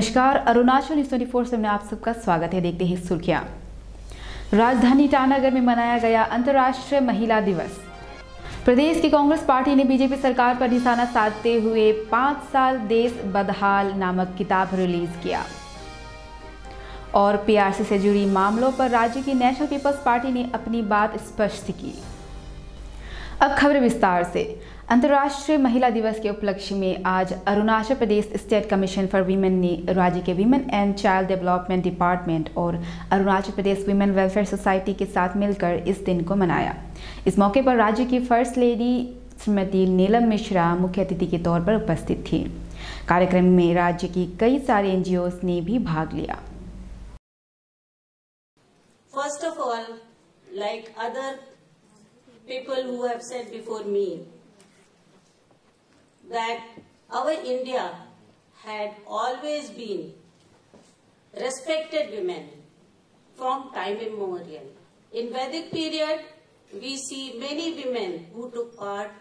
नमस्कार, अरुणाचल न्यूज़ 24 से में आप सबका स्वागत है। देखते हैं सुर्खियां। राजधानी ईटानगर में मनाया गया अंतर्राष्ट्रीय महिला दिवस। प्रदेश की कांग्रेस पार्टी ने बीजेपी सरकार पर निशाना साधते हुए 5 साल देश बदहाल नामक किताब रिलीज किया। और पीआरसी से जुड़ी मामलों पर राज्य की नेशनल पीपल्स पार्टी ने अपनी बात स्पष्ट की। अब खबर विस्तार से। अंतर्राष्ट्रीय महिला दिवस के उपलक्ष्य में आज Arunachal Pradesh state commission for women ने राज्य के women and child development department और Arunachal Pradesh women welfare society के साथ मिलकर इस दिन को मनाया। इस मौके पर राज्य की फर्स्ट लेडी श्रीमती नीलम मिश्रा मुख्य अतिथि के तौर पर उपस्थित थी। कार्यक्रम में राज्य की कई सारे एनजीओ ने भी भाग लिया। First of all, like other people who have said before me, that our India had always been respected women from time immemorial. In Vedic period, we see many women who took part,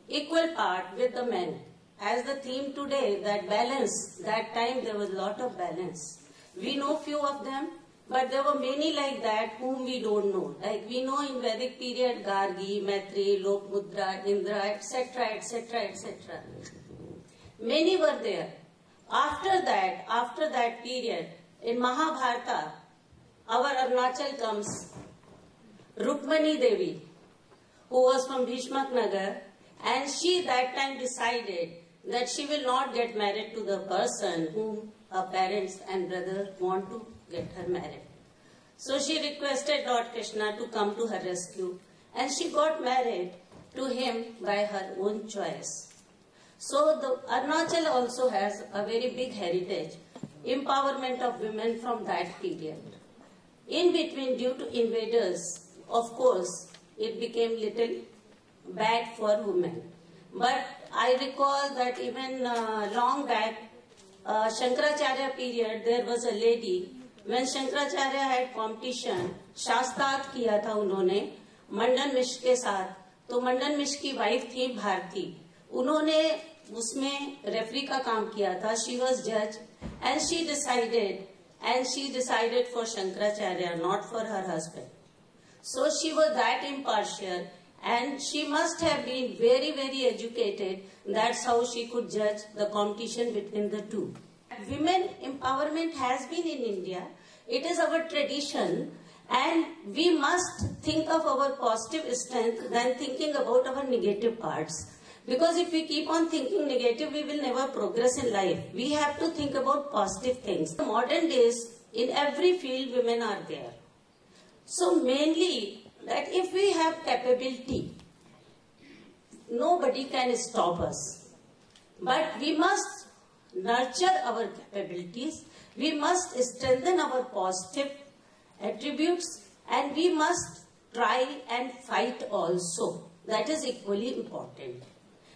equal part with the men. As the theme today, that balance, that time there was a lot of balance. We know few of them, but there were many like that whom we don't know. Like we know in Vedic period, Gargi, Maitri, Lokmudra, Indra, etc., etc., etc. Many were there. After that period, in Mahabharata, our Arunachal comes Rukmani Devi, who was from Bhishmak Nagar, and she that time decided that she will not get married to the person whom her parents and brother want to get her married. So she requested Lord Krishna to come to her rescue, and she got married to him by her own choice. So the Arunachal also has a very big heritage, empowerment of women from that period. In between, due to invaders, of course, it became little bad for women. But I recall that even long back, Shankaracharya period, there was a lady, when Shankaracharya had competition, शास्त्रार्थ किया था उन्होंने मंडन मिश्र के साथ, तो मंडन मिश्र की wife थी भारती, उन्होंने उसमें रेफरी का काम किया था. She was judge and she decided for Shankaracharya, not for her husband. So she was that impartial, and she must have been very, very educated. That's how she could judge the competition between the two. Women empowerment has been in India. It is our tradition, and we must think of our positive strength than thinking about our negative parts. Because if we keep on thinking negative, we will never progress in life. We have to think about positive things. In modern days, in every field, women are there. So mainly, that if we have capability, nobody can stop us. But we must nurture our capabilities, we must strengthen our positive attributes, and we must try and fight also. That is equally important.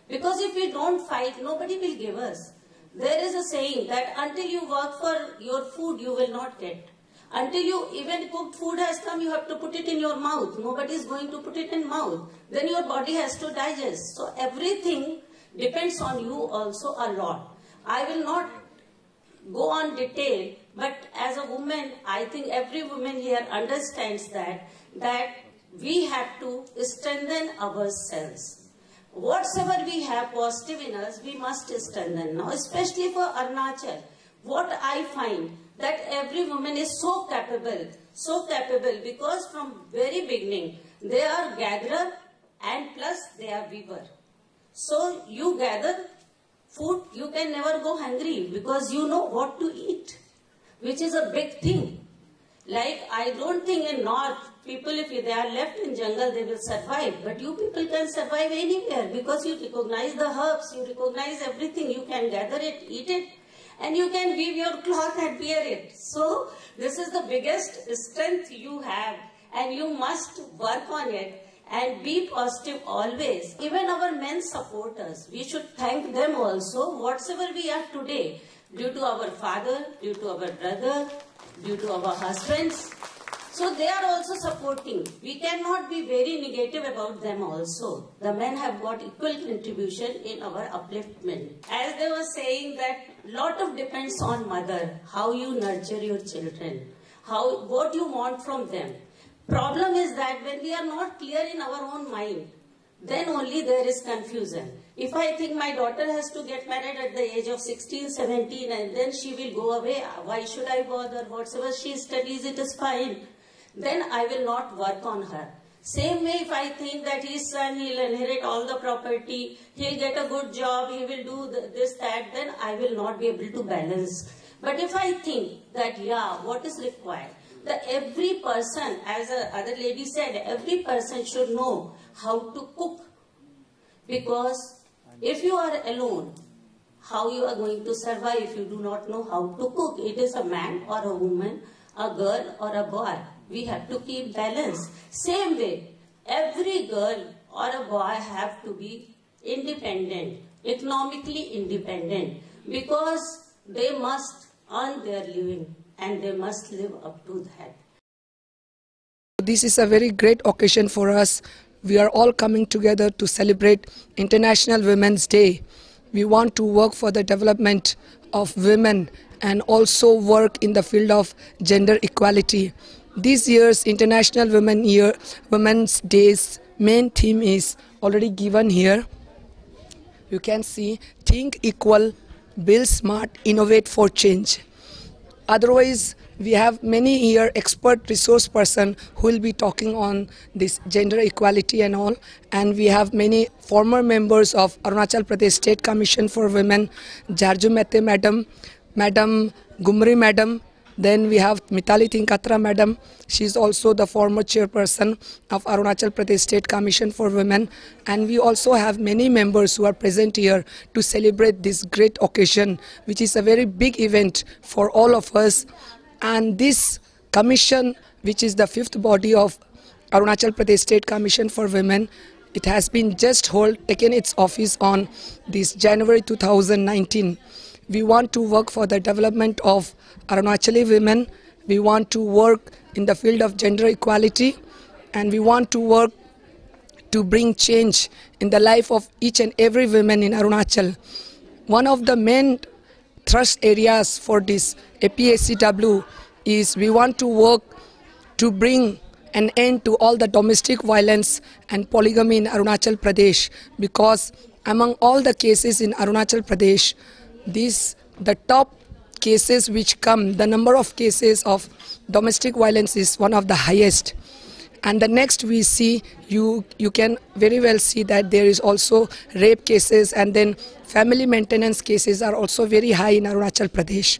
Because if we don't fight, nobody will give us. There is a saying that until you work for your food, you will not get. Until you, even cooked food has come, you have to put it in your mouth. Nobody is going to put it in mouth. Then your body has to digest. So everything depends on you also a lot. I will not go on detail, but as a woman, I think every woman here understands that we have to strengthen ourselves. Whatever we have positive in us, we must strengthen. Now, especially for Arunachal, what I find that every woman is so capable because from very beginning, they are gatherer and plus they are weaver. So you gather food, you can never go hungry because you know what to eat, which is a big thing. Like I don't think in North, people if they are left in jungle, they will survive. But you people can survive anywhere because you recognize the herbs, you recognize everything, you can gather it, eat it, and you can weave your cloth and wear it. So this is the biggest strength you have, and you must work on it and be positive always. Even our men support us. We should thank them also. Whatever we are today, due to our father, due to our brother, due to our husbands. So they are also supporting. We cannot be very negative about them also. The men have got equal contribution in our upliftment. As they were saying that lot of depends on mother, how you nurture your children, what you want from them. Problem is that when we are not clear in our own mind, then only there is confusion. If I think my daughter has to get married at the age of 16, 17 and then she will go away, why should I bother? Whatever she studies, it is fine. Then I will not work on her. Same way, if I think that his son, he'll inherit all the property, he'll get a good job, he will do this, that, then I will not be able to balance. But if I think that, yeah, what is required? That every person, as the other lady said, every person should know how to cook. Because if you are alone, how you are going to survive if you do not know how to cook? It is a man or a woman, a girl or a boy. We have to keep balance. Same way, every girl or a boy have to be independent, economically independent, because they must earn their living and they must live up to that. This is a very great occasion for us. We are all coming together to celebrate International Women's Day. We want to work for the development of women and also work in the field of gender equality. This year's International Women's Day's main theme is already given here. You can see, think equal, build smart, innovate for change. Otherwise, we have many here expert resource person who will be talking on this gender equality and all. And we have many former members of Arunachal Pradesh State Commission for Women, Jarju Mehte Madam, Madam Gumri Madam. Then we have Mitali Thinkatra Madam. She is also the former chairperson of Arunachal Pradesh State Commission for Women. And we also have many members who are present here to celebrate this great occasion, which is a very big event for all of us. And this commission, which is the fifth body of Arunachal Pradesh State Commission for Women, it has been just taken its office on this January 2019. We want to work for the development of Arunachali women. We want to work in the field of gender equality, and we want to work to bring change in the life of each and every woman in Arunachal. One of the main thrust areas for this APSCW is we want to work to bring an end to all the domestic violence and polygamy in Arunachal Pradesh, because among all the cases in Arunachal Pradesh, the top cases which come, the number of cases of domestic violence is one of the highest. And the next we see, you can very well see that there is also rape cases, and then family maintenance cases are also very high in Arunachal Pradesh.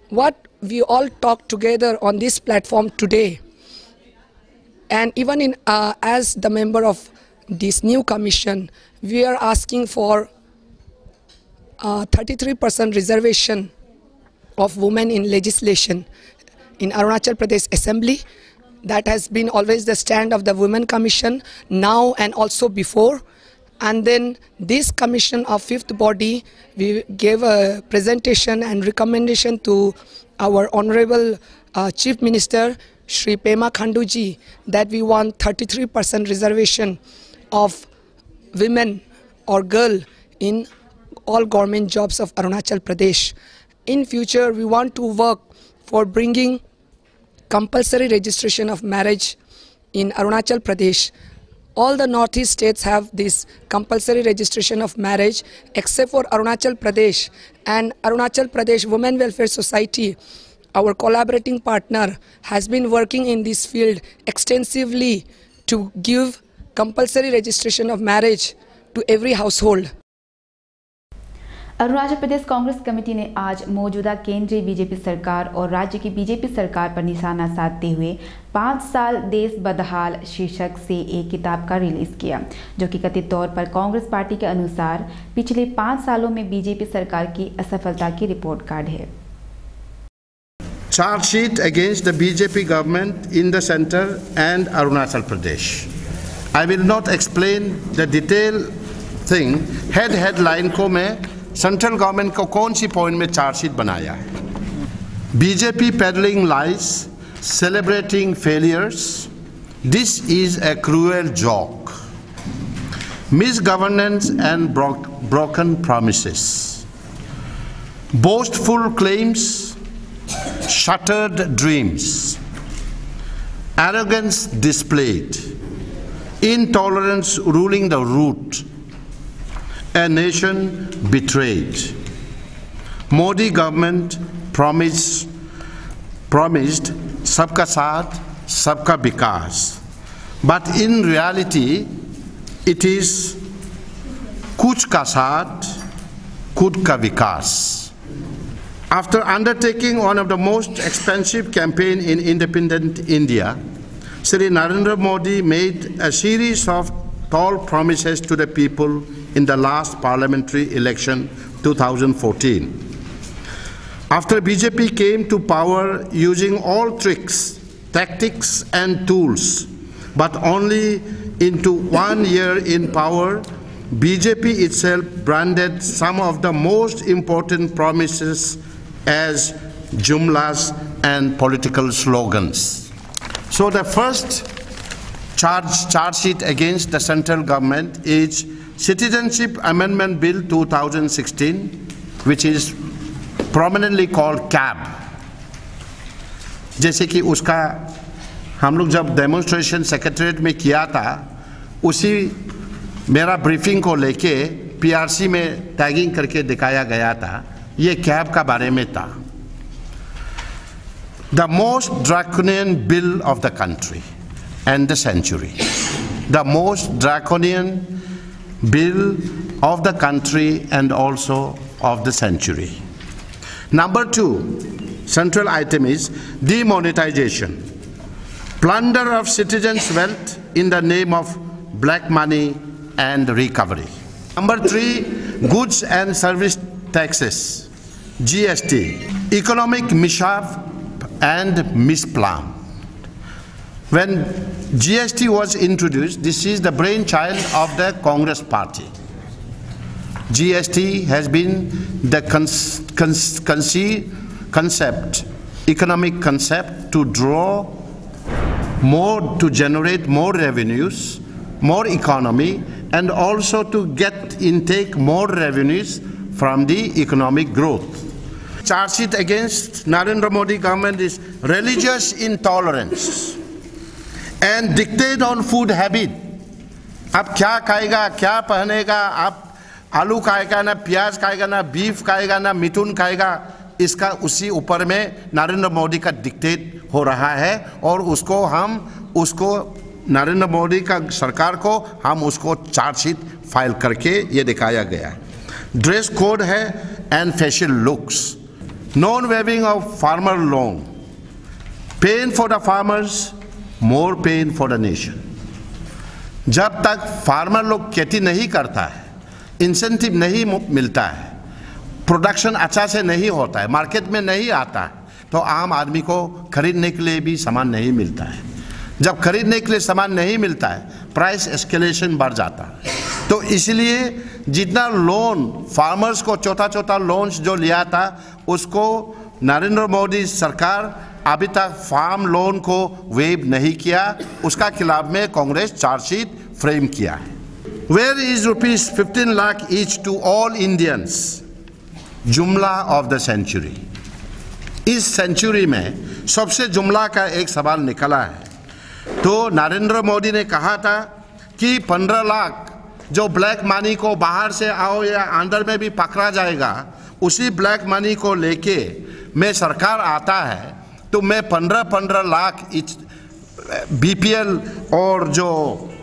What we all talk together on this platform today, and even as the member of this new commission, we are asking for 33% reservation of women in legislation in Arunachal Pradesh Assembly. That has been always the stand of the Women Commission, now and also before. And then this commission of fifth body, we gave a presentation and recommendation to our Honorable Chief Minister, Shri Pema Khanduji, that we want 33% reservation of women or girl in all government jobs of Arunachal Pradesh. In future, we want to work for bringing compulsory registration of marriage in Arunachal Pradesh. All the northeast states have this compulsory registration of marriage except for Arunachal Pradesh. And Arunachal Pradesh Women Welfare Society, our collaborating partner, has been working in this field extensively to give compulsory registration of marriage to every household. Arunachal Pradesh Congress committee ने आज मौजूदा केंद्रीय BJP सरकार और राज्य की BJP सरकार पर निशाना साधते हुए 5 साल देश बदहाल शीर्षक से एक किताब का रिलीज किया, जो कि कथित तौर पर कांग्रेस पार्टी के अनुसार पिछले 5 सालों में बीजेपी सरकार की असफलता की रिपोर्ट कार्ड है। Charge sheet against the BJP government in the center and Arunachal Pradesh. I will not explain the detailed thing. Headline को मैं सेंट्रल गवर्नमेंट को कौन सी पॉइंट में चार्जशीट बनाया है। BJP pedalling lies, celebrating failures. This is a cruel joke. Misgovernance and broken promises. Boastful claims, shattered dreams. Arrogance displayed. Intolerance ruling the root. A nation betrayed. Modi government promised sabka saath, sabka vikas. But in reality, it is kuch ka saath, khud ka vikas. After undertaking one of the most expensive campaigns in independent India, Shri Narendra Modi made a series of tall promises to the people in the last parliamentary election 2014. After BJP came to power using all tricks, tactics and tools, but only into 1 year in power, BJP itself branded some of the most important promises as jumlas and political slogans. So the first charge sheet against the central government is Citizenship Amendment Bill 2016, which is prominently called CAB. जैसे कि उसका हम लोग जब demonstration secretariat में किया था, उसी मेरा ब्रीफिंग को लेके पीआरसी में टैगिंग करके दिखाया गया था, ये कैब का बारे में था. The most draconian bill of the country and the century. The most draconian bill of the country and also of the century. Number 2, central item is demonetization. Plunder of citizens' wealth in the name of black money and recovery. Number 3, goods and service taxes, GST, economic mishap and misplan. When GST was introduced, this is the brainchild of the Congress party. GST has been the economic concept to draw more, to generate more revenues, more economy, and also to take more revenues from the economic growth. Charge sheet against Narendra Modi government is religious intolerance and dictate on food habit. आप क्या खाएगा, क्या पहनेगा, आप आलू खाएगा ना, प्याज खाएगा ना, बीफ खाएगा ना, मिथुन खाएगा, इसका उसी ऊपर में नरेंद्र मोदी का डिक्टेट हो रहा है और उसको नरेंद्र मोदी का सरकार को हम उसको चार्जशीट फाइल करके ये दिखाया गया है. ड्रेस कोड है and facial looks. Non waiving of farmer loan. Pain for the farmers, more pain for the nation. जब तक फार्मर लोग खेती नहीं करता है, इंसेंटिव नहीं मिलता है, प्रोडक्शन अच्छा से नहीं होता है, मार्केट में नहीं आता है, तो आम आदमी को खरीदने के लिए भी सामान नहीं मिलता है. जब खरीदने के लिए सामान नहीं मिलता है, प्राइस एस्केलेशन बढ़ जाता है. तो इसलिए जितना लोन फार्मर्स को छोटा लोन्स जो लिया था, उसको नरेंद्र मोदी सरकार अभी तक फार्म लोन को वेव नहीं किया. उसका खिलाफ में कांग्रेस चार्जशीट फ्रेम किया है. Where is rupees 15 lakh each to all Indians? जुमला ऑफ द सेंचुरी. इस सेंचुरी में सबसे जुमला का एक सवाल निकला है. तो नरेंद्र मोदी ने कहा था कि 15 लाख जो ब्लैक मनी को बाहर से आओ या अंदर में भी पकड़ा जाएगा, उसी ब्लैक मनी को लेके मैं सरकार आता है तो मैं 15 लाख बीपीएल और जो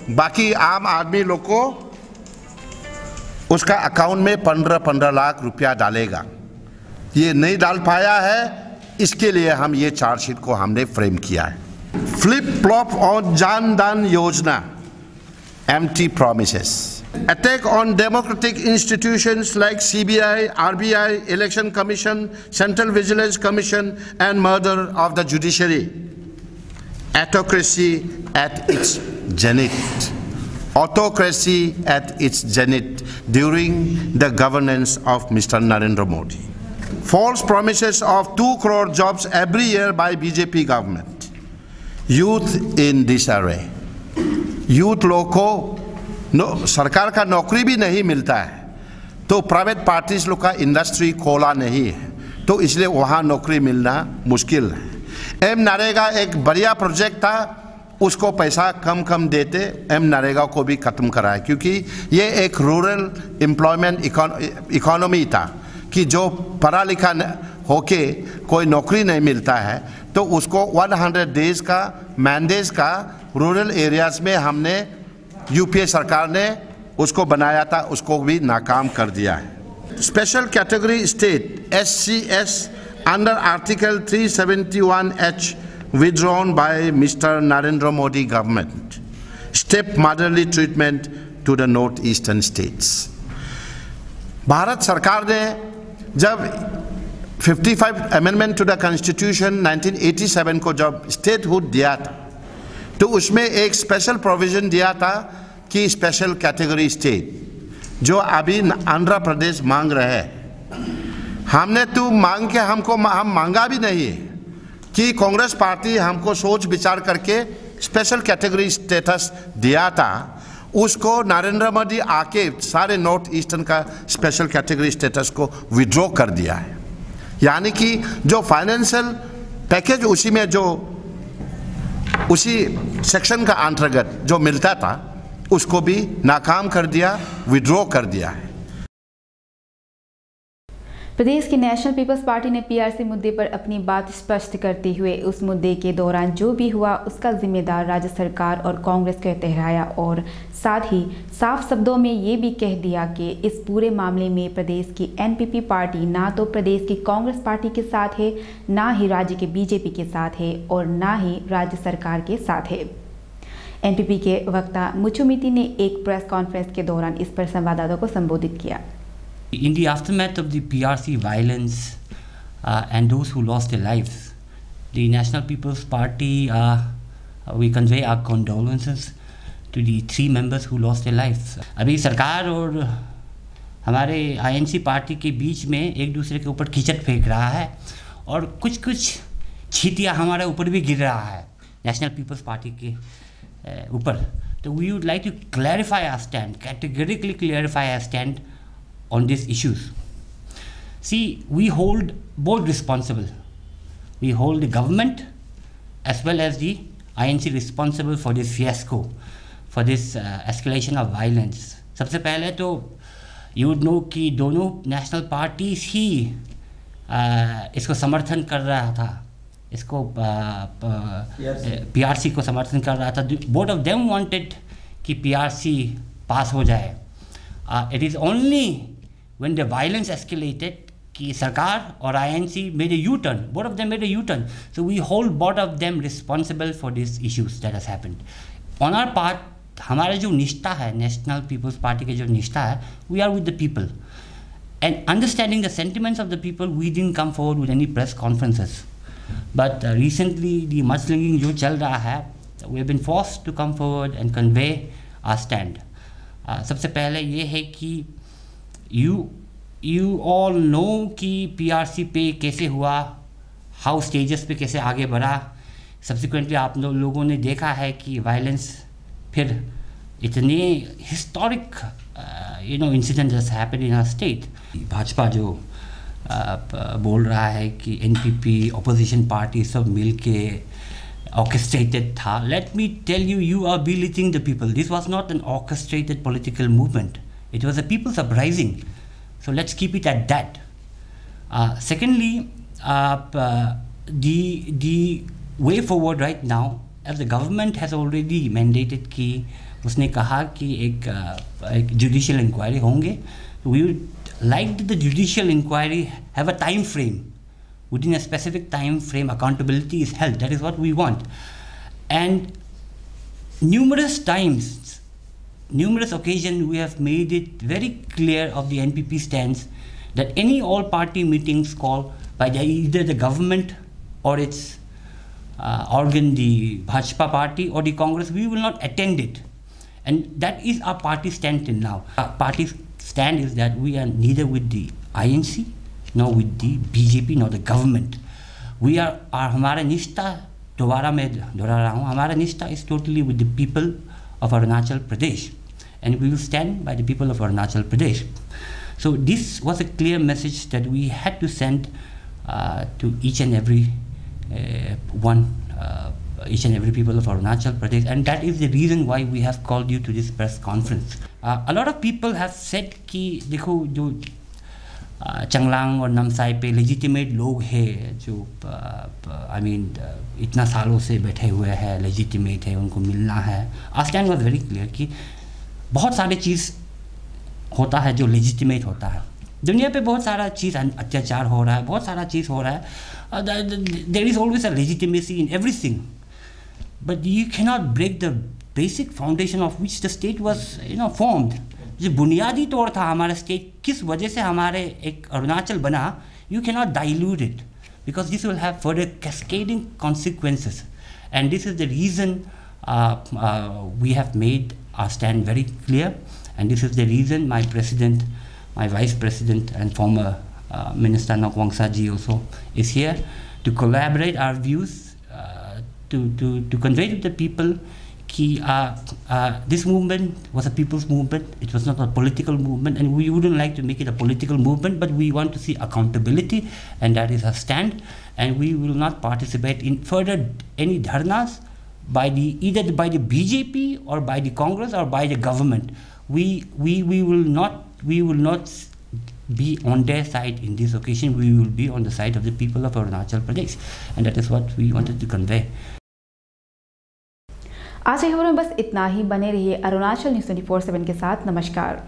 बाकी आम आदमी लोग को उसका अकाउंट में 15 लाख रुपया डालेगा. ये नहीं डाल पाया है, इसके लिए हम ये चार्जशीट को हमने फ्रेम किया है. Flip flop on Jan Dhan योजना, empty promises. Attack on democratic institutions like CBI, RBI, Election Commission, Central Vigilance Commission, and murder of the judiciary. Autocracy at its zenith. Autocracy at its zenith during the governance of Mr. Narendra Modi. False promises of 2 crore jobs every year by BJP government. youth in this array. Youth लोग को सरकार का नौकरी भी नहीं मिलता है, तो प्राइवेट पार्टीज लोग का इंडस्ट्री खोला नहीं है, तो इसलिए वहाँ नौकरी मिलना मुश्किल है। एम नरेगा एक बढ़िया प्रोजेक्ट था, उसको पैसा कम देते एम नरेगा को भी ख़त्म कराया, क्योंकि ये एक रूरल एम्प्लॉयमेंट इकोनॉमी था कि जो पढ़ा लिखा होके कोई नौकरी नहीं मिलता है, तो उसको 100 डेज का मैंडेज का रूरल एरियाज में हमने यूपीए सरकार ने उसको बनाया था, उसको भी नाकाम कर दिया है। Special category state SCS under article 371H withdrawn by Mr. Narendra Modi government step motherly treatment to the northeastern states. Bharat सरकार ने जब 55 अमेंडमेंट टू द कॉन्स्टिट्यूशन 1987 को जब स्टेटहुड दिया था, तो उसमें एक स्पेशल प्रोविजन दिया था कि स्पेशल कैटेगरी स्टेट जो अभी आंध्र प्रदेश मांग रहे हैं, हमने तो मांग के हम मांगा भी नहीं है कि कांग्रेस पार्टी हमको सोच विचार करके स्पेशल कैटेगरी स्टेटस दिया था, उसको नरेंद्र मोदी आके सारे नॉर्थ ईस्टर्न का स्पेशल कैटेगरी स्टेटस को विड्रॉ कर दिया है। यानी कि जो फाइनेंशियल पैकेज उसी में जो उसी सेक्शन का अंतर्गत जो मिलता था उसको भी नाकाम कर दिया, विड्रॉ कर दिया है। प्रदेश की नेशनल पीपल्स पार्टी ने पीआरसी मुद्दे पर अपनी बात स्पष्ट करते हुए उस मुद्दे के दौरान जो भी हुआ उसका जिम्मेदार राज्य सरकार और कांग्रेस को ठहराया और साथ ही साफ शब्दों में ये भी कह दिया कि इस पूरे मामले में प्रदेश की एनपीपी पार्टी ना तो प्रदेश की कांग्रेस पार्टी के साथ है, ना ही राज्य के बीजेपी के साथ है और ना ही राज्य सरकार के साथ है। एनपीपी के वक्ता मुचुमिती ने एक प्रेस कॉन्फ्रेंस के दौरान इस पर संवाददाताओं को संबोधित किया। In the aftermath of the PRC violence and those who lost their lives, the National People's Party, we convey our condolences to the 3 members who lost their lives. अभी सरकार और हमारे INC पार्टी के बीच में एक दूसरे के ऊपर कीचड़ फेंक रहा है और कुछ छींटियाँ हमारे ऊपर भी गिर रहा है नेशनल पीपल्स पार्टी के ऊपर। तो we would like to clarify our stand, categorically clarify our stand on these issues. See, we hold both responsible. We hold the government as well as the INC responsible for this fiasco, for this escalation of violence. सबसे पहले तो you would know कि दोनों national parties ही इसको समर्थन कर रहा था, इसको PRC को समर्थन कर रहा था। Both of them wanted कि PRC पास हो जाए. It is only when the violence escalated कि सरकार और INC made a U-turn. Both of them made a U-turn. So we hold both of them responsible for these issues that has happened. On our part, हमारा जो निष्ठा है, national peoples party के जो निष्ठा है, we are with the people. And understanding the sentiments of the people, we didn't come forward with any press conferences. But recently, the mudslinging जो चल रहा है, we have been forced to come forward and convey our stand. सबसे पहले ये है कि you all know कि PRC पे कैसे हुआ, हाउ स्टेजेस पे कैसे आगे बढ़ा। सब्सिक्वेंटली आप लोगों ने देखा है कि वायलेंस फिर इतने हिस्टोरिक इंसिडेंट जैसे happened in our state. Bhajpa जो बोल रहा है कि NPP ऑपोजिशन पार्टी सब मिल के orchestrated था। Let me tell you, you are belittling the people. This was not an orchestrated political movement. It was a people's uprising. So let's keep it at that. Secondly, the way forward right now, as the government has already mandated कि उसने कहा कि एक judicial inquiry होंगे, we would like the judicial inquiry have a time frame. Within a specific time frame, accountability is held. That is what we want. And numerous times, numerous occasions, we have made it very clear of the NPP stance that any all-party meetings called by either the government or its organ, the Bhajpa party or the Congress, we will not attend it. And that is our party stand till now. Our party stand is that we are neither with the INC, nor with the BJP, nor the government. We are हमारा निष्ठा दोबारा मैं दोहरा रहा हूँ, हमारा निष्ठा is totally with the people of Arunachal Pradesh and we will stand by the people of Arunachal Pradesh. So this was a clear message that we had to send to each and every people of Arunachal Pradesh, and that is the reason why we have called you to this press conference. A lot of people have said कि देखो जो चंगलांग और नमसाई पे legitimate लोग हैं जो इतना सालों से बैठे हुए हैं, लेजिटिमेट है, उनको मिलना है. Our stand was very clear कि बहुत सारे चीज़ होता है जो लेजिटिमेट होता है. दुनिया पे बहुत सारा चीज़ अत्याचार हो रहा है, बहुत सारा चीज़ हो रहा है. There is always a legitimacy in everything, but you cannot break the basic foundation of which the state was formed. जो बुनियादी तौर था हमारा स्टेट, किस वजह से हमारे एक अरुणाचल बना, you cannot dilute it because this will have further cascading consequences. And this is the reason we have made our stand very clear. And this is the reason my president, my vice president and former minister Nokwangsa ji also is here to collaborate our views, to convey to the people that this movement was a people's movement. It was not a political movement, and we wouldn't like to make it a political movement, but we want to see accountability, and that is our stand. And we will not participate in further any dharnas either by the BJP or by the Congress or by the government. We will not be on their side in this occasion. We will be on the side of the people of Arunachal Pradesh, and that is what we wanted to convey. आज की खबरों में बस इतना ही. बने रहिए Arunachal news 24/7 के साथ. नमस्कार.